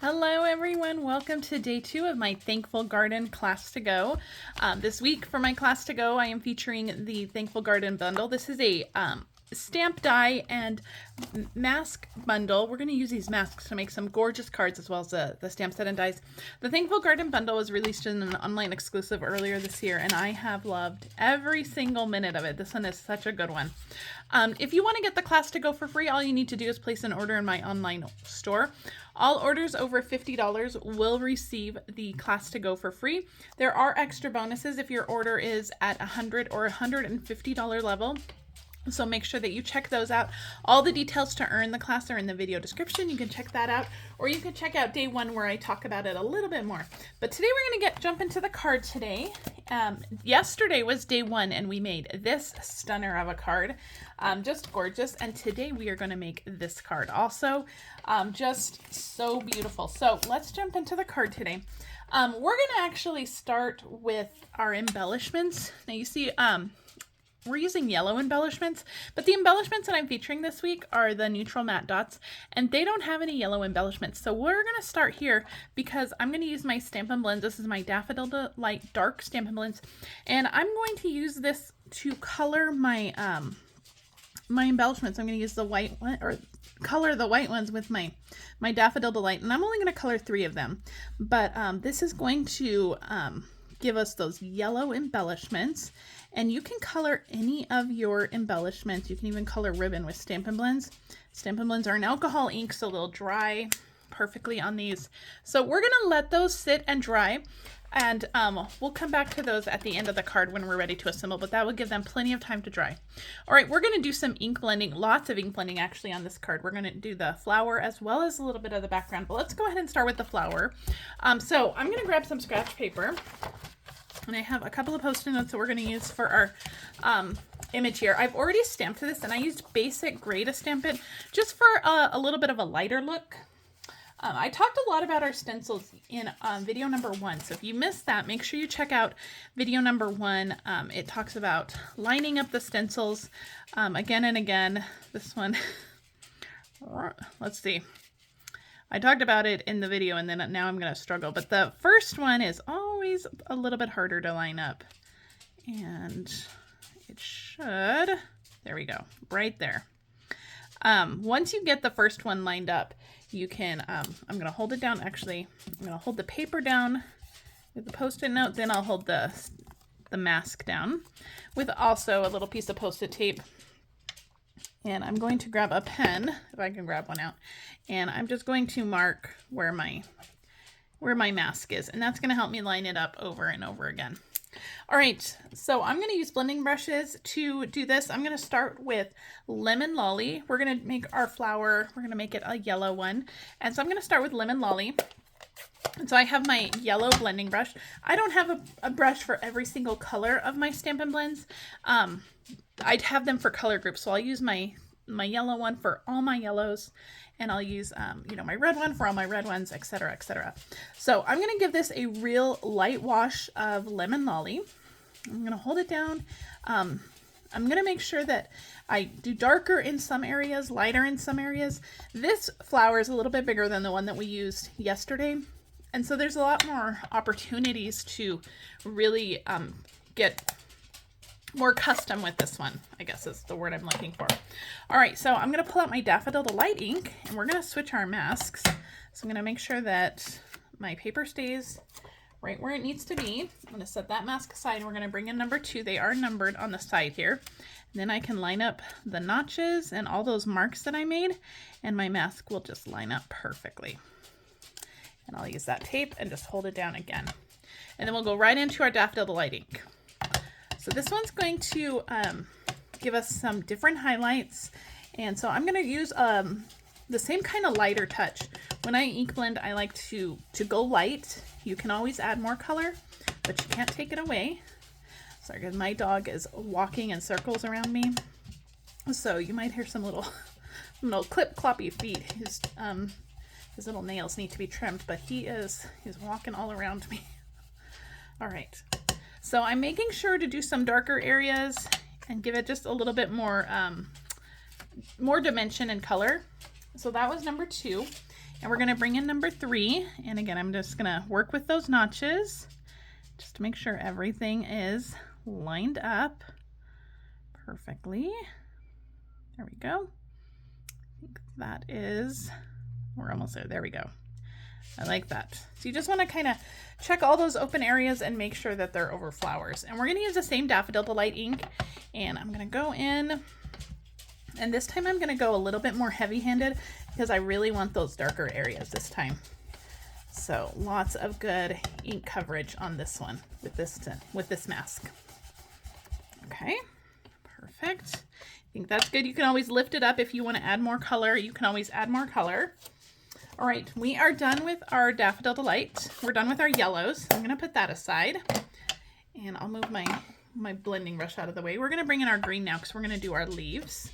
Hello everyone, welcome to day 2 of my Thankful Garden class to go. This week for my class to go, I am featuring the Thankful Garden bundle. This is a stamp die and mask bundle. We're going to use these masks to make some gorgeous cards as well as the stamp set and dies. The Thankful Garden bundle was released in an online exclusive earlier this year, and I have loved every single minute of it. This one is such a good one. If you want to get the class to go for free, all you need to do is place an order in my online store. All orders over $50 will receive the class to go for free. There are extra bonuses if your order is at $100 or $150 level. So make sure that you check those out. All the details to earn the class are in the video description. You can check that out, or you can check out day 1 where I talk about it a little bit more. But today we're going to jump into the card today. Yesterday was day 1 and we made this stunner of a card. Just gorgeous. And today we are going to make this card also. Just so beautiful. So let's jump into the card today. We're going to actually start with our embellishments. Now you see, we're using yellow embellishments, but the embellishments that I'm featuring this week are the neutral matte dots, and they don't have any yellow embellishments. So we're going to start here because I'm going to use my Stampin' Blends. This is my Daffodil Delight Dark Stampin' Blends, and I'm going to use this to color my my embellishments. I'm going to use the white one, or color the white ones with my Daffodil Delight, and I'm only going to color 3 of them, but this is going to give us those yellow embellishments. And you can color any of your embellishments. You can even color ribbon with Stampin' Blends. Stampin' Blends are an alcohol ink, so they'll dry perfectly on these. So we're going to let those sit and dry, and we'll come back to those at the end of the card when we're ready to assemble, but that will give them plenty of time to dry. All right, we're going to do some ink blending, lots of ink blending actually on this card. We're going to do the flower as well as a little bit of the background, but let's go ahead and start with the flower. So I'm going to grab some scratch paper. And I have a couple of Post-it notes that we're going to use for our image here. I've already stamped this, and I used basic gray to stamp it just for a little bit of a lighter look. I talked a lot about our stencils in video number 1. So if you missed that, make sure you check out video number 1. It talks about lining up the stencils again and again. This one, let's see. I talked about it in the video, and then now I'm going to struggle. But the first one is always a little bit harder to line up. And it should, there we go, right there. Once you get the first one lined up, you can, I'm going to hold it down. Actually, I'm going to hold the paper down with the Post-it note. Then I'll hold the mask down with also a little piece of Post-it tape. And I'm going to grab a pen, if I can grab one out, and I'm just going to mark where my mask is, and that's going to help me line it up over and over again. All right, so I'm going to use blending brushes to do this. I'm going to start with Lemon Lolly. We're going to make our flower, we're going to make it a yellow one, and so I'm going to start with Lemon Lolly. And so I have my yellow blending brush. I don't have a brush for every single color of my Stampin' Blends. I'd have them for color groups, so I'll use my yellow one for all my yellows, and I'll use my red one for all my red ones, etc., etc. So I'm going to give this a real light wash of Lemon Lolly. I'm going to hold it down. I'm going to make sure that I do darker in some areas, lighter in some areas. This flower is a little bit bigger than the one that we used yesterday, and so there's a lot more opportunities to really get more custom with this one, I guess is the word I'm looking for. All right, so I'm going to pull out my Daffodil Delight ink, and we're going to switch our masks. So I'm going to make sure that my paper stays right where it needs to be. I'm going to set that mask aside. We're going to bring in number 2. They are numbered on the side here. And then I can line up the notches and all those marks that I made, and my mask will just line up perfectly. And I'll use that tape and just hold it down again. And then we'll go right into our Daffodil Delight ink. So this one's going to give us some different highlights. And so I'm going to use the same kind of lighter touch. When I ink blend, I like to go light. You can always add more color, but you can't take it away. Sorry, because my dog is walking in circles around me. So you might hear some little clip-cloppy feet. His little nails need to be trimmed, but he's walking all around me. All right. So I'm making sure to do some darker areas and give it just a little bit more dimension and color. So that was number 2. And we're going to bring in number 3. And again, I'm just going to work with those notches just to make sure everything is lined up perfectly. There we go. I think that is, we're almost there. There we go. I like that. So you just want to kind of check all those open areas and make sure that they're over flowers. And we're going to use the same Daffodil Delight ink. And I'm going to go in, and this time I'm going to go a little bit more heavy-handed because I really want those darker areas this time. So lots of good ink coverage on this one with this mask. Okay, perfect. I think that's good. You can always lift it up if you want to add more color. You can always add more color. All right, we are done with our Daffodil Delight. We're done with our yellows. I'm going to put that aside, and I'll move my blending brush out of the way. We're going to bring in our green now because we're going to do our leaves.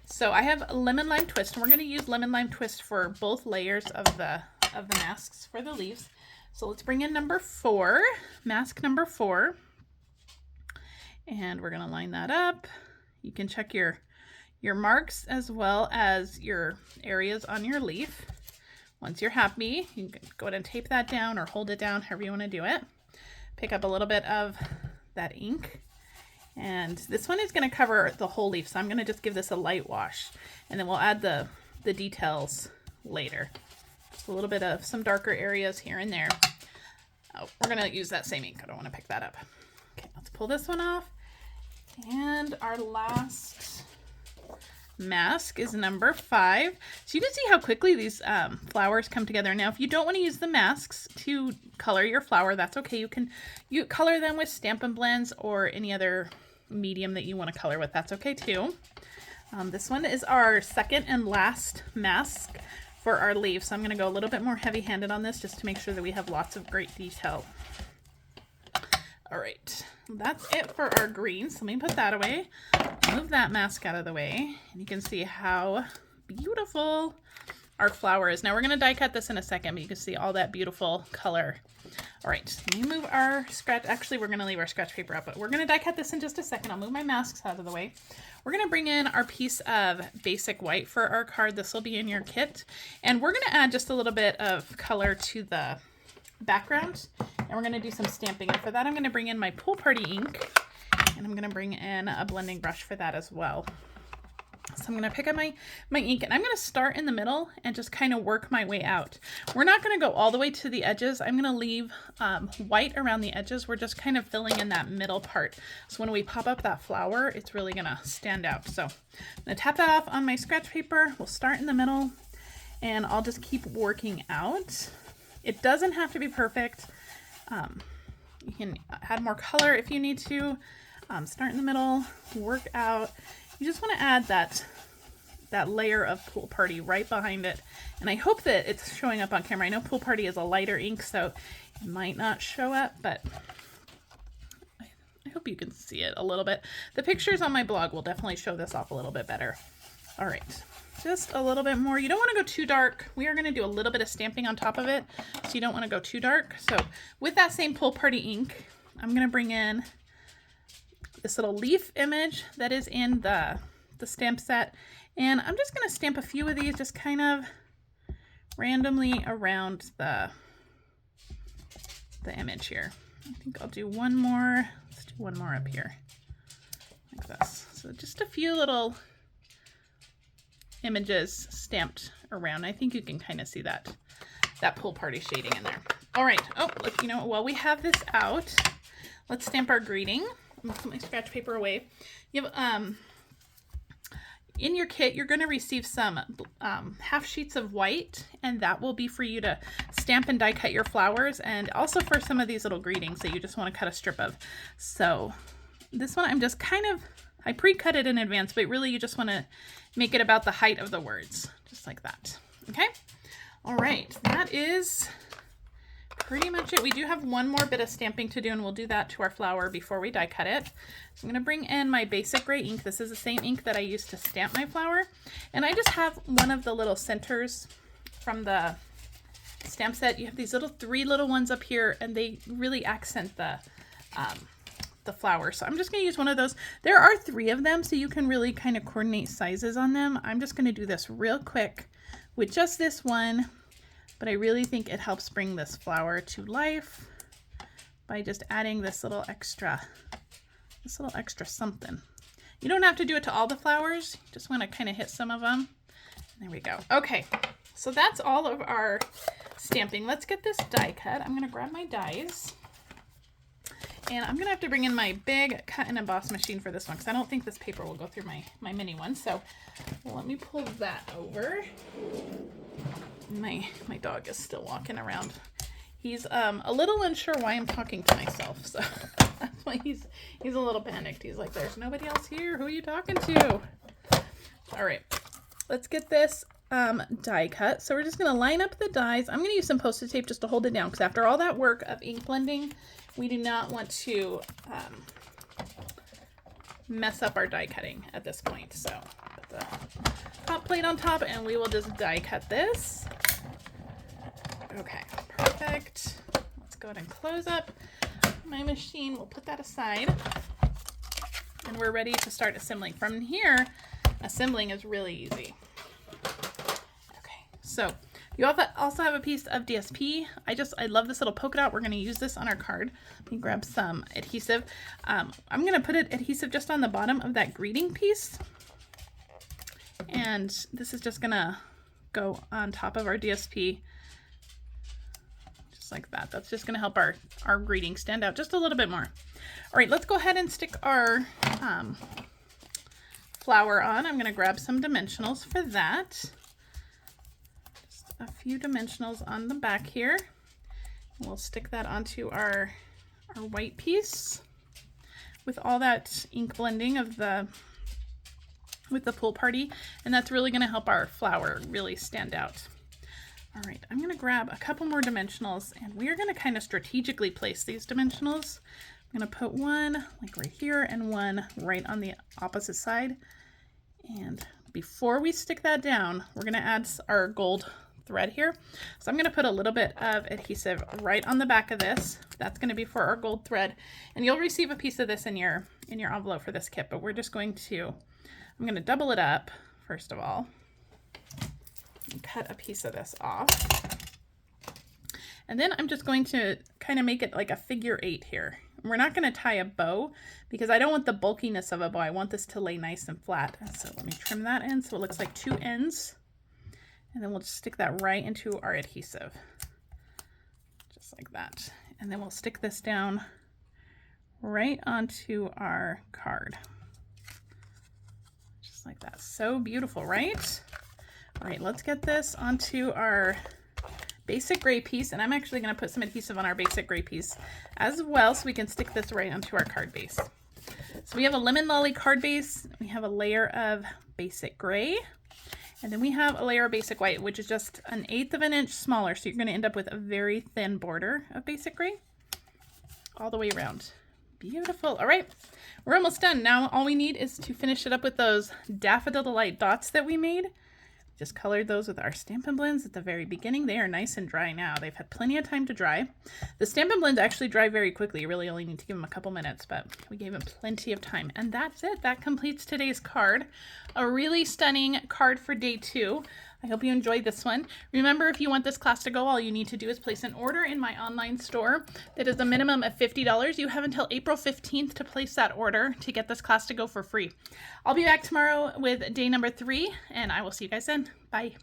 So I have Lemon Lime Twist, and we're going to use Lemon Lime Twist for both layers of the masks for the leaves. So let's bring in number 4, mask number 4, and we're going to line that up. You can check your marks as well as your areas on your leaf. Once you're happy, you can go ahead and tape that down or hold it down, however you want to do it. Pick up a little bit of that ink. And this one is going to cover the whole leaf, so I'm going to just give this a light wash. And then we'll add the details later. Just a little bit of some darker areas here and there. Oh, we're going to use that same ink. I don't want to pick that up. Okay, let's pull this one off. And our last mask is number 5. So you can see how quickly these flowers come together. Now, if you don't want to use the masks to color your flower, that's okay. You color them with Stampin' Blends or any other medium that you want to color with. That's okay too. This one is our second and last mask for our leaves. So I'm going to go a little bit more heavy-handed on this just to make sure that we have lots of great detail. All right, that's it for our green. So let me put that away. Move that mask out of the way, and you can see how beautiful our flower is. Now we're going to die cut this in a second, but you can see all that beautiful color. All right, let me move our scratch. Actually, we're going to leave our scratch paper up, but we're going to die cut this in just a second. I'll move my masks out of the way. We're going to bring in our piece of basic white for our card. This will be in your kit, and we're going to add just a little bit of color to the background, and we're going to do some stamping. And for that, I'm going to bring in my Pool Party ink, and I'm going to bring in a blending brush for that as well. So I'm going to pick up my ink, and I'm going to start in the middle and just kind of work my way out. We're not going to go all the way to the edges. I'm going to leave white around the edges. We're just kind of filling in that middle part. So when we pop up that flower, it's really going to stand out. So I'm going to tap that off on my scratch paper. We'll start in the middle, and I'll just keep working out. It doesn't have to be perfect. You can add more color if you need to. Start in the middle, work out. You just want to add that layer of Pool Party right behind it. And I hope that it's showing up on camera. I know Pool Party is a lighter ink, so it might not show up, but I hope you can see it a little bit. The pictures on my blog will definitely show this off a little bit better. All right, just a little bit more. You don't want to go too dark. We are going to do a little bit of stamping on top of it, so you don't want to go too dark. So with that same Pool Party ink, I'm going to bring in this little leaf image that is in the stamp set, and I'm just going to stamp a few of these just kind of randomly around the image here. I think I'll do one more. Let's do one more up here like this. So just a few little images stamped around. I think you can kind of see that Pool Party shading in there. All right. Oh, look, you know, while we have this out, let's stamp our greeting. I'm gonna put my scratch paper away. You have in your kit, you're going to receive some half sheets of white, and that will be for you to stamp and die cut your flowers, and also for some of these little greetings that you just want to cut a strip of. So this one I'm just I pre-cut it in advance, but really you just want to make it about the height of the words, just like that. Okay. All right. That is pretty much it. We do have one more bit of stamping to do, and we'll do that to our flower before we die cut it. So I'm going to bring in my basic gray ink. This is the same ink that I used to stamp my flower. And I just have one of the little centers from the stamp set. You have these three little ones up here, and they really accent the flower. So I'm just going to use one of those. There are 3 of them, so you can really kind of coordinate sizes on them. I'm just going to do this real quick with just this one, but I really think it helps bring this flower to life by just adding this little extra something. You don't have to do it to all the flowers. You just want to kind of hit some of them. There we go. Okay, so that's all of our stamping. Let's get this die cut. I'm going to grab my dies. And I'm going to have to bring in my big cut and emboss machine for this one because I don't think this paper will go through my mini one. So let me pull that over. My dog is still walking around. He's a little unsure why I'm talking to myself. So that's why he's a little panicked. He's like, there's nobody else here. Who are you talking to? All right, let's get this die cut. So we're just going to line up the dies. I'm going to use some Post-it tape just to hold it down because after all that work of ink blending, we do not want to mess up our die cutting at this point. So put the top plate on top and we will just die cut this. Okay, perfect. Let's go ahead and close up my machine. We'll put that aside and we're ready to start assembling. From here, assembling is really easy. Okay, so you also have a piece of DSP. I love this little polka dot. We're going to use this on our card. Let me grab some adhesive. I'm going to put adhesive just on the bottom of that greeting piece. And this is just going to go on top of our DSP. Just like that. That's just going to help our greeting stand out just a little bit more. All right, let's go ahead and stick our flower on. I'm going to grab some dimensionals for that. A few dimensionals on the back here. We'll stick that onto our white piece with all that ink blending of with the pool party, and that's really going to help our flower really stand out. All right, I'm going to grab a couple more dimensionals and we're going to kind of strategically place these dimensionals. I'm going to put one like right here and one right on the opposite side. And before we stick that down, we're going to add our gold thread here. So I'm going to put a little bit of adhesive right on the back of this. That's going to be for our gold thread, and you'll receive a piece of this in your envelope for this kit, but we're just going to, I'm going to double it up first of all and cut a piece of this off. And then I'm just going to kind of make it like a figure 8 here. We're not going to tie a bow because I don't want the bulkiness of a bow. I want this to lay nice and flat. So let me trim that in so it looks like 2 ends. And then we'll just stick that right into our adhesive, just like that. And then we'll stick this down right onto our card, just like that. So beautiful, right? All right, let's get this onto our basic gray piece. And I'm actually going to put some adhesive on our basic gray piece as well so we can stick this right onto our card base. So we have a lemon lolly card base. We have a layer of basic gray. And then we have a layer of basic white, which is just 1/8 of an inch smaller. So you're going to end up with a very thin border of basic gray all the way around. Beautiful. All right, we're almost done. Now all we need is to finish it up with those Daffodil Delight dots that we made. Just colored those with our Stampin' Blends at the very beginning. They are nice and dry now. They've had plenty of time to dry. The Stampin' Blends actually dry very quickly. You really only need to give them a couple minutes, but we gave them plenty of time. And that's it. That completes today's card. A really stunning card for day 2. I hope you enjoyed this one. Remember, if you want this class to go, all you need to do is place an order in my online store that is a minimum of $50. You have until April 15th to place that order to get this class to go for free. I'll be back tomorrow with day number 3, and I will see you guys then. Bye.